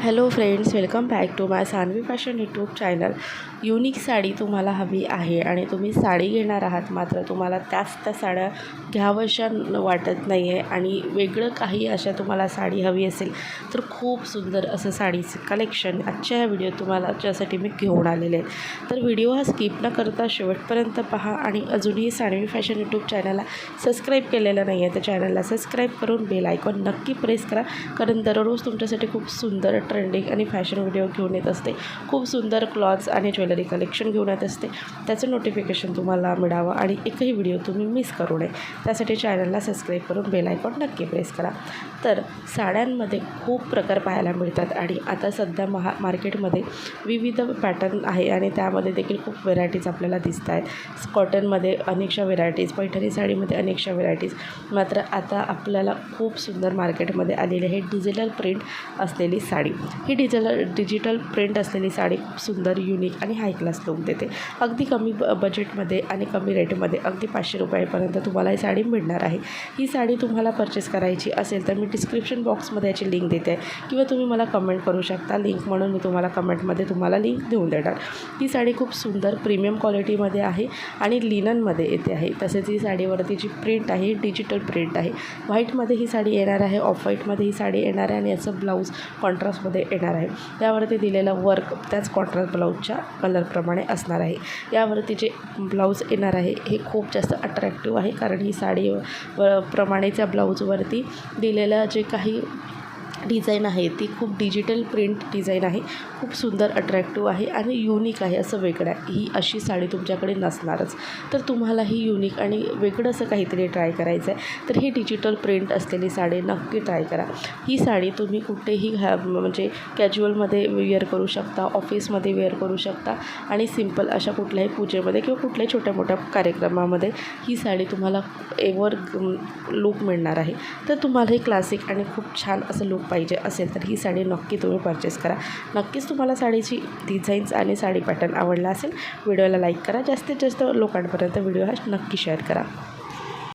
Hello friends, welcome back to my Sanvi fashion YouTube channel. Unique sari तुम्हाला हवी आहे आणि तुम्ही साडी घेणार आहात, मात्र तुम्हाला त्या साड्या घ्याव्याशा वाटत नाही आहे आणि वेगळं काही अशा तुम्हाला साडी हवी असेल तर खूप सुंदर असं साडीचं कलेक्शन आजच्या या व्हिडिओत तुम्हाला ज्यासाठी मी घेऊन आलेले आहे. तर व्हिडिओ हा स्किप न करता शेवटपर्यंत पहा आणि अजूनही सानवी फॅशन यूट्यूब चॅनलला सबस्क्राईब केलेलं नाही आहे तर चॅनलला सबस्क्राईब करून बेल आयकॉन नक्की प्रेस करा, कारण दररोज तुमच्यासाठी खूप सुंदर ट्रेंडिंग आणि फॅशन व्हिडिओ घेऊन येत असते. खूप सुंदर क्लॉथ्स आणि ज्वेलरी कलेक्शन घेऊन येत असते. त्याचं नोटिफिकेशन तुम्हाला मिळावं आणि एकही व्हिडिओ तुम्ही मिस करू नये त्यासाठी चॅनलला सबस्क्राईब करून बेल आयकॉन नक्की प्रेस करा. तर साड्यांमध्ये खूप प्रकार पाहायला मिळतात आणि आता सध्या मार्केटमध्ये विविध पॅटर्न आहे आणि त्यामध्ये देखील खूप व्हेरायटीज आपल्याला दिसत आहेत. कॉटनमध्ये अनेकशा व्हेरायटीज, पैठणी साडीमध्ये अनेकशा व्हेरायटीज. मात्र आता आपल्याला खूप सुंदर मार्केटमध्ये आलेली आहे डिजिटल प्रिंट असलेली साडी. ही डिजिटल प्रिंट असलेली साडी खूप सुंदर, युनिक आणि हाय क्लास लुक देते. अगदी कमी बजेटमध्ये आणि कमी रेटमध्ये अगदी 500 रुपयापर्यंत तुम्हाला ही साडी मिळणार आहे. ही साडी तुम्हाला परचेस करायची असेल तर मी डिस्क्रिप्शन बॉक्समध्ये याची लिंक देते किंवा तुम्ही मला कमेंट करू शकता लिंक म्हणून. मी तुम्हाला कमेंटमध्ये लिंक देऊन देणार. ही साडी खूप सुंदर प्रीमियम क्वालिटीमध्ये आहे आणि लिननमध्ये येते आहे. तसेच ही साडीवरती जी प्रिंट आहे डिजिटल प्रिंट आहे. व्हाईटमध्ये ही साडी येणार आहे, ऑफ व्हाईटमध्ये ही साडी येणार आहे आणि याचं ब्लाऊज कॉन्ट्रास्टमध्ये येणार आहे. त्यावरती दिलेलं वर्क त्याच कॉन्ट्रास्ट ब्लाऊजच्या कलरप्रमाणे असणार आहे. यावरती जे ब्लाऊज येणार आहे हे खूप जास्त अट्रॅक्टिव्ह आहे, कारण ही साडी प्रमाणेच्या ब्लाऊजवरती दिलेलं जे काही डिझाईन आहे ती खूप डिजिटल प्रिंट डिझाईन आहे. खूप सुंदर, अट्रॅक्टिव्ह आहे आणि युनिक आहे, असं वेगळं आहे. ही अशी साडी तुमच्याकडे नसणारच. तर तुम्हाला ही युनिक आणि वेगळं असं काहीतरी ट्राय करायचं आहे तर ही डिजिटल प्रिंट असलेली साडी नक्की ट्राय करा. ही साडी तुम्ही कुठेही म्हणजे कॅज्युअलमध्ये वेअर करू शकता, ऑफिसमध्ये वेअर करू शकता आणि सिम्पल अशा कुठल्याही पूजेमध्ये किंवा कुठल्याही छोट्या मोठ्या कार्यक्रमामध्ये ही साडी तुम्हाला एवर लूक मिळणार आहे. तर तुम्हाला ही क्लासिक आणि खूप छान असं लूक पाहिजे असेल तर ही साडी नक्की तुम्ही परचेस करा. नक्कीच तुम्हाला साडीची डिझाईन्स आणि साडी पॅटर्न आवडला असेल. व्हिडिओला लाईक करा, जास्तीत जास्त लोकांपर्यंत व्हिडिओ हा नक्की शेअर करा.